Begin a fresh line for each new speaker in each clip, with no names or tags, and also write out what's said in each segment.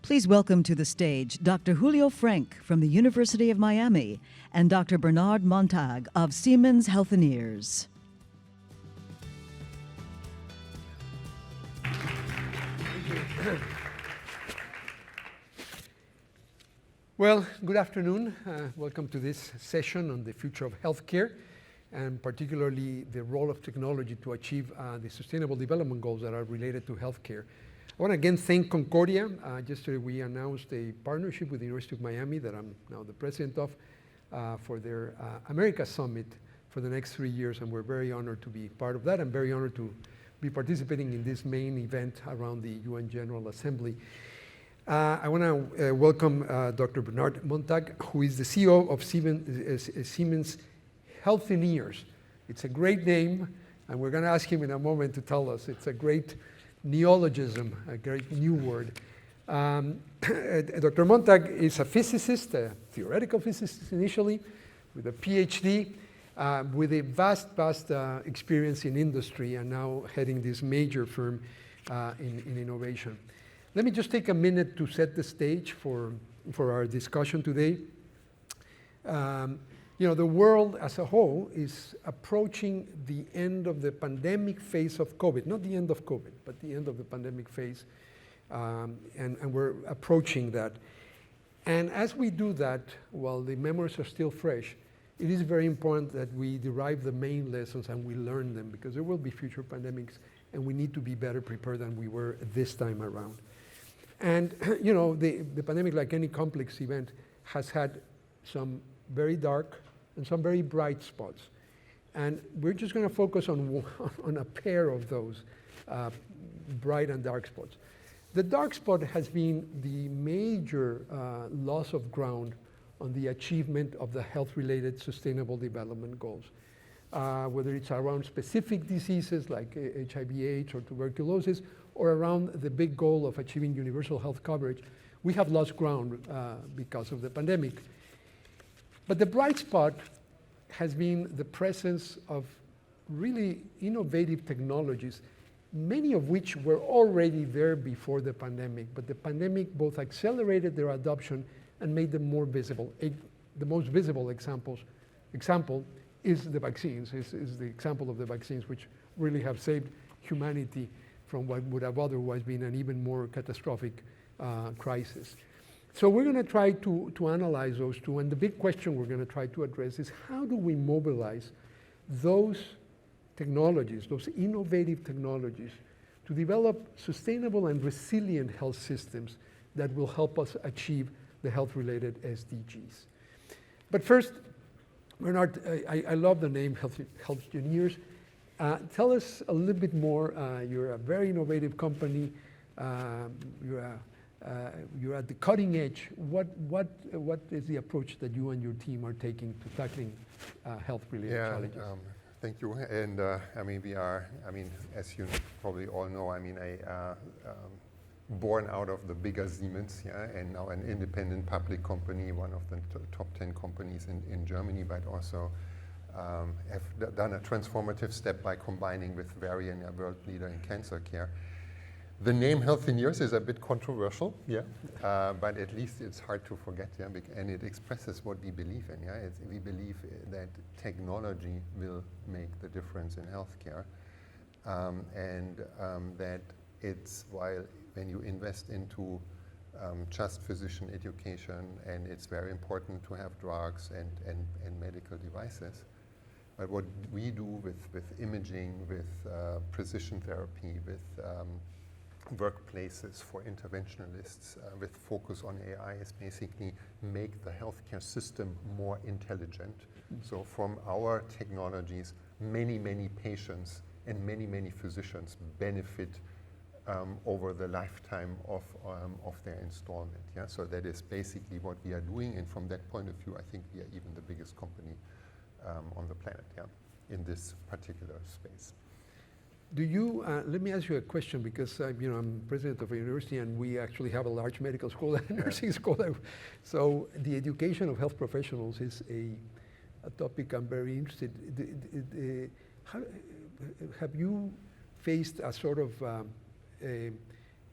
Please welcome to the stage Dr. Julio Frank from the University of Miami and Dr. Bernard Montag of Siemens Healthineers.
Well, good afternoon. Welcome to this session on the future of healthcare, and particularly the role of technology to achieve the Sustainable Development Goals that are related to healthcare. I want to again thank Concordia. Yesterday we announced a partnership with the University of Miami that I'm now the president of for their America Summit for the next 3 years, and we're very honored to be part of that. I'm very honored to be participating in this main event around the UN General Assembly. I want to welcome Dr. Bernard Montag, who is the CEO of Siemens Healthineers. It's a great name, and we're going to ask him in a moment to tell us. It's a great neologism, a great new word. Dr. Montag is a physicist, a theoretical physicist initially, with a PhD, with a vast experience in industry, and now heading this major firm in innovation. Let me just take a minute to set the stage for our discussion today. The world as a whole is approaching the end of the pandemic phase of COVID. Not the end of COVID, but the end of the pandemic phase. And we're approaching that. And as we do that, while the memories are still fresh, it is very important that we derive the main lessons and we learn them, because there will be future pandemics and we need to be better prepared than we were this time around. And the pandemic, like any complex event, has had some very dark and some very bright spots. And we're just going to focus on a pair of those bright and dark spots. The dark spot has been the major loss of ground on the achievement of the health-related sustainable development goals. Whether it's around specific diseases like HIV/AIDS or tuberculosis, or around the big goal of achieving universal health coverage, we have lost ground because of the pandemic. But the bright spot has been the presence of really innovative technologies, many of which were already there before the pandemic, but the pandemic both accelerated their adoption and made them more visible. The most visible example is the vaccines, is the example of the vaccines, which really have saved humanity from what would have otherwise been an even more catastrophic crisis. So we're going to try to analyze those two, and the big question we're going to try to address is, how do we mobilize those technologies, those innovative technologies, to develop sustainable and resilient health systems that will help us achieve the health-related SDGs. But first, Bernard, I love the name Healthineers. Tell us a little bit more. You're a very innovative company. You're at the cutting edge. What is the approach that you and your team are taking to tackling health-related challenges?
Thank you. And as you probably all know, born out of the bigger Siemens, and now an independent public company, one of the top 10 companies in Germany, but also have done a transformative step by combining with Varian, a world leader in cancer care. The name Healthineers is a bit controversial, but at least it's hard to forget, and it expresses what we believe in. We believe that technology will make the difference in healthcare, and that when you invest into just physician education, and it's very important to have drugs and medical devices. But what we do with imaging, with precision therapy, with workplaces for interventionalists, with focus on AI, is basically make the healthcare system more intelligent. So from our technologies, many patients and many physicians benefit over the lifetime of their installment. So that is basically what we are doing, and from that point of view, I think we are even the biggest company on the planet, in this particular space.
Do you, let me ask you a question, because I'm president of a university and we actually have a large medical school and nursing school. So the education of health professionals is a topic I'm very interested in. Have you faced a sort of a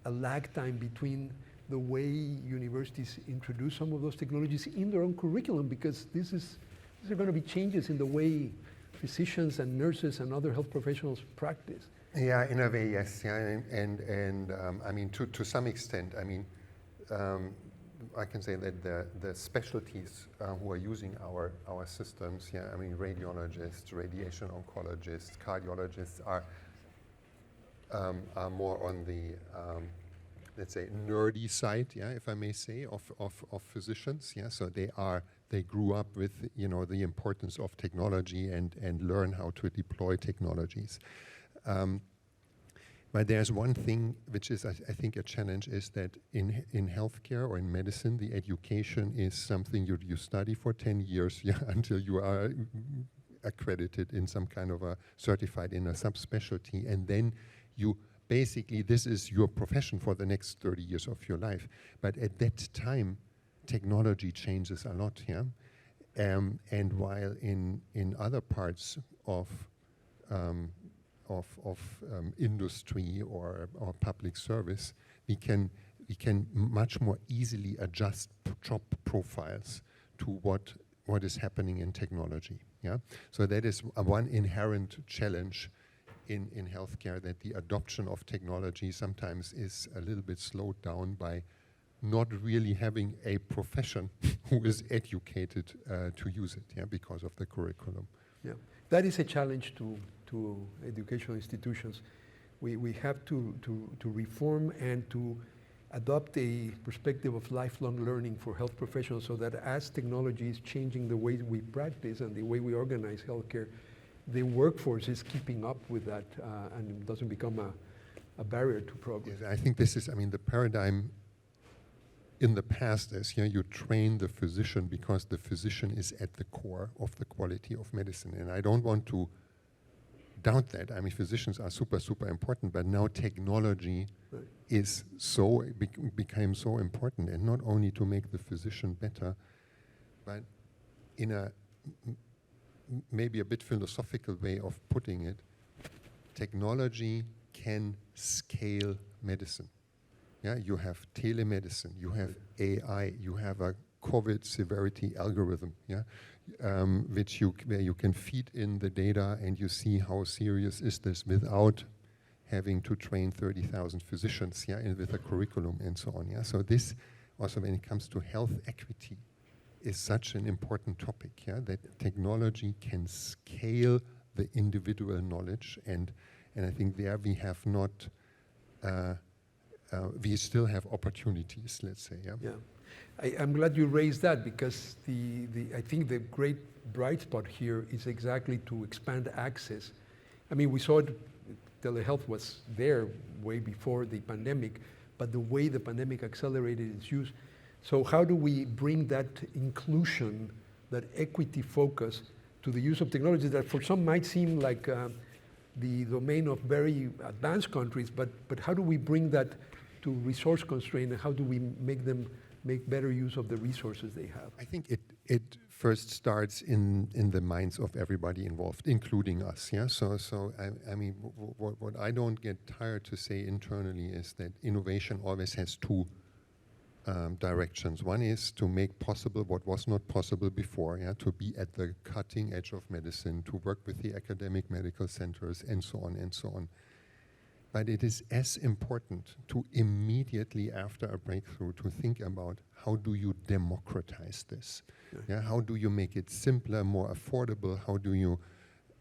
lag time between the way universities introduce some of those technologies in their own curriculum, because these are going to be changes in the way physicians and nurses and other health professionals practice.
Yeah, in a way, yes. Yeah, and I mean, to some extent, I mean, I can say that the specialties who are using our systems, yeah, I mean, radiologists, radiation oncologists, cardiologists are more on the let's say nerdy side, yeah, if I may say, of physicians, yeah. So they grew up with, you know, the importance of technology and learn how to deploy technologies. But there's one thing which is, I think, a challenge, is that in healthcare or in medicine, the education is something you study for 10 years, yeah, until you are accredited in some kind of a certified in a subspecialty, and then you basically, this is your profession for the next 30 years of your life. But at that time, technology changes a lot, yeah? And while in other parts of industry or public service, we can much more easily adjust job profiles to what is happening in technology, yeah? So that is one inherent challenge in healthcare, that the adoption of technology sometimes is a little bit slowed down by not really having a profession who is educated to use it, yeah, because of the curriculum.
Yeah, that is a challenge to educational institutions. We have to reform and to adopt a perspective of lifelong learning for health professionals, so that as technology is changing the way we practice and the way we organize healthcare, the workforce is keeping up with that and it doesn't become a barrier to progress.
Yes, I think this is, I mean, the paradigm in the past is, you know, you train the physician because the physician is at the core of the quality of medicine. And I don't want to doubt that. I mean, physicians are super, super important, but now technology is so, became so important, and not only to make the physician better, but in a maybe a bit philosophical way of putting it, technology can scale medicine. Yeah, you have telemedicine, you have AI, you have a COVID severity algorithm, yeah, where you can feed in the data and you see how serious is this without having to train 30,000 physicians, yeah, and with a curriculum and so on, yeah. So this also, when it comes to health equity, is such an important topic, yeah, that technology can scale the individual knowledge, and I think there we have not, we still have opportunities, let's say, yeah.
Yeah, I'm glad you raised that, because I think the great bright spot here is exactly to expand access. I mean, we saw it, telehealth was there way before the pandemic, but the way the pandemic accelerated its use. So how do we bring that inclusion, that equity focus to the use of technology that for some might seem like the domain of very advanced countries, but how do we bring that to resource constraint, and how do we make them make better use of the resources they have?
I think it first starts in the minds of everybody involved, including us, yeah? So I mean, what I don't get tired to say internally is that innovation always has two directions. One is to make possible what was not possible before, yeah, to be at the cutting edge of medicine, to work with the academic medical centers, and so on and so on. But it is as important to immediately after a breakthrough to think about how do you democratize this? Yeah, how do you make it simpler, more affordable? How do you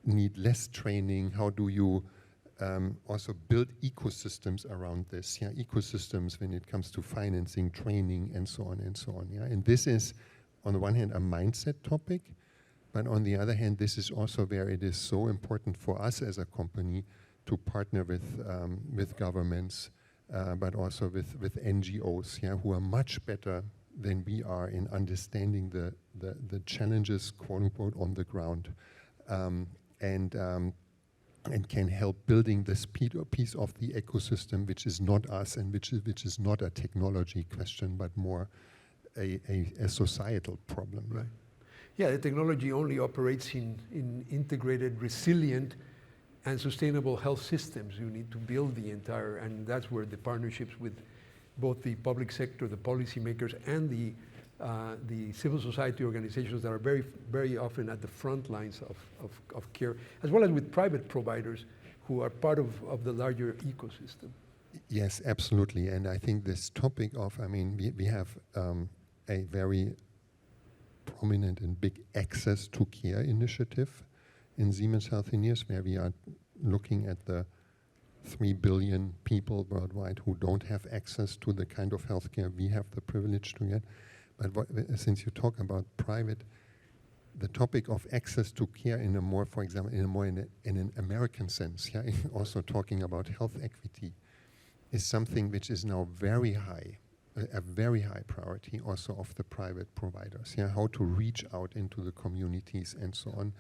need less training? How do you also build ecosystems around this, yeah, ecosystems when it comes to financing, training, and so on and so on, yeah. And this is, on the one hand, a mindset topic, but on the other hand, this is also where it is so important for us as a company to partner with governments, but also with NGOs, yeah, who are much better than we are in understanding the challenges, quote unquote, on the ground, and can help building this piece of the ecosystem, which is not us and which is not a technology question, but more a societal problem.
Right. Yeah, the technology only operates in integrated, resilient, and sustainable health systems. You need to build the entire, and that's where the partnerships with both the public sector, the policymakers, and the civil society organizations that are very, very often at the front lines of care, as well as with private providers who are part of the larger ecosystem.
Yes, absolutely. And I think this topic of, I mean, we have a very prominent and big access to care initiative in Siemens Healthineers, where we are looking at the 3 billion people worldwide who don't have access to the kind of healthcare we have the privilege to get. But since you talk about private, the topic of access to care in a more, for example, in an American sense, yeah, also talking about health equity, is something which is now very high, a very high priority also of the private providers. Yeah, how to reach out into the communities and so on,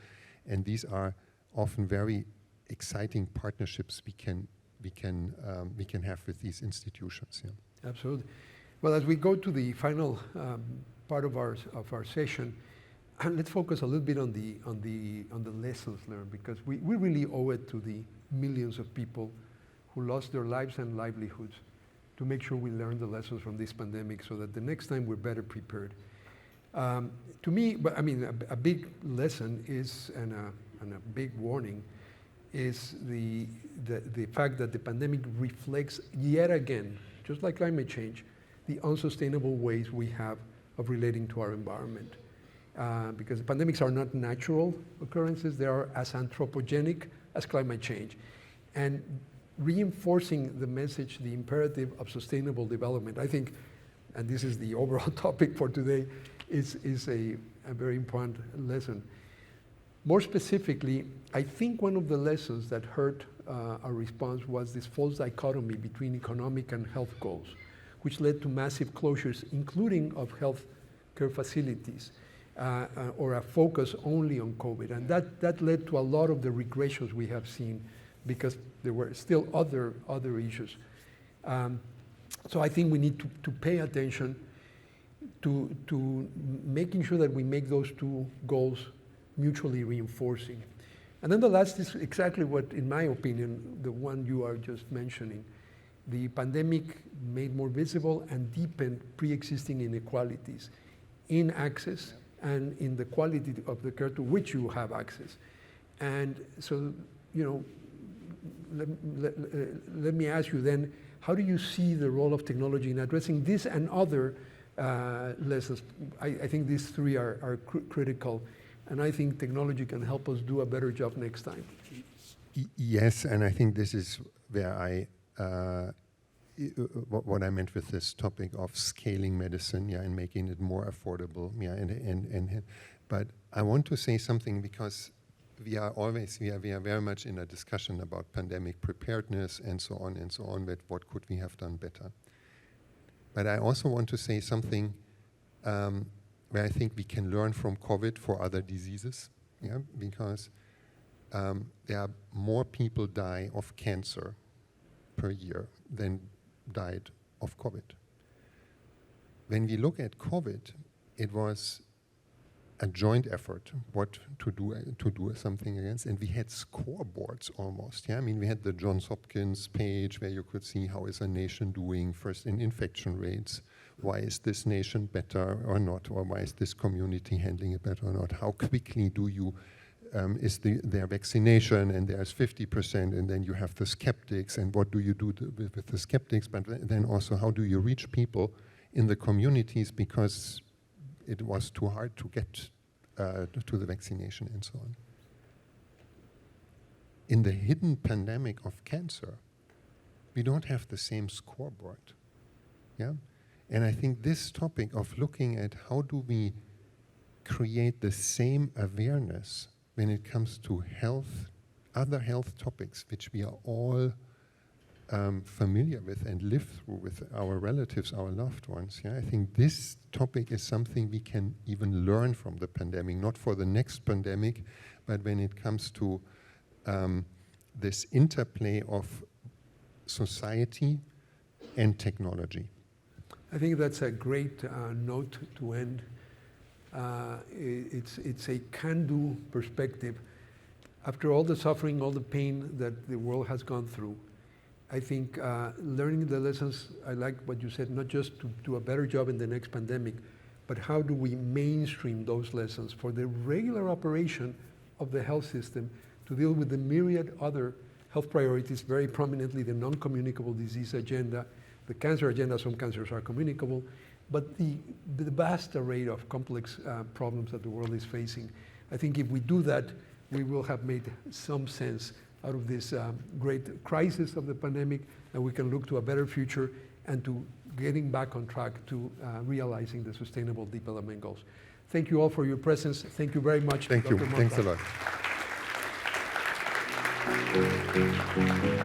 and these are often very exciting partnerships we can have with these institutions. Yeah.
Absolutely. Well, as we go to the final part of our session, let's focus a little bit on the lessons learned, because we really owe it to the millions of people who lost their lives and livelihoods to make sure we learn the lessons from this pandemic so that the next time we're better prepared. To me, but I mean, a big lesson is, and a big warning, is the fact that the pandemic reflects yet again, just like climate change, the unsustainable ways we have of relating to our environment. Because pandemics are not natural occurrences, they are as anthropogenic as climate change. And reinforcing the message, the imperative of sustainable development, I think, and this is the overall topic for today, is a very important lesson. More specifically, I think one of the lessons that hurt our response was this false dichotomy between economic and health goals, which led to massive closures, including of health care facilities, or a focus only on COVID. And that led to a lot of the regressions we have seen, because there were still other issues. So I think we need to pay attention to making sure that we make those two goals mutually reinforcing. And then the last is exactly what, in my opinion, the one you are just mentioning. The pandemic made more visible and deepened pre-existing inequalities in access and in the quality of the care to which you have access. And so, you know, let me ask you then, how do you see the role of technology in addressing this and other lessons? I think these three are critical, and I think technology can help us do a better job next time.
Yes, and I think this is where what I meant with this topic of scaling medicine, yeah, and making it more affordable, yeah, but I want to say something, because we are very much in a discussion about pandemic preparedness and so on, but what could we have done better? But I also want to say something where I think we can learn from COVID for other diseases, yeah, because there are more people die of cancer per year than died of COVID. When we look at COVID, it was a joint effort, what to do something against, and we had scoreboards almost. Yeah, I mean, we had the Johns Hopkins page where you could see how is a nation doing first in infection rates. Why is this nation better or not, or why is this community handling it better or not? How quickly do you is their vaccination, and there's 50%, and then you have the skeptics, and what do you do with the skeptics? But then also, how do you reach people in the communities, because it was too hard to get to the vaccination and so on. In the hidden pandemic of cancer, we don't have the same scoreboard, yeah? And I think this topic of looking at how do we create the same awareness when it comes to health, other health topics, which we are all familiar with and live through with our relatives, our loved ones. Yeah, I think this topic is something we can even learn from the pandemic, not for the next pandemic, but when it comes to this interplay of society and technology.
I think that's a great note to end. It's a can-do perspective. After all the suffering, all the pain that the world has gone through, I think learning the lessons, I like what you said, not just to do a better job in the next pandemic, but how do we mainstream those lessons for the regular operation of the health system to deal with the myriad other health priorities, very prominently the non-communicable disease agenda, the cancer agenda. Some cancers are communicable, but the vast array of complex problems that the world is facing. I think if we do that, we will have made some sense out of this great crisis of the pandemic, and we can look to a better future and to getting back on track to realizing the Sustainable Development Goals. Thank you all for your presence. Thank you very much.
Thank you.
Dr.
Thanks a
Montag.
lot.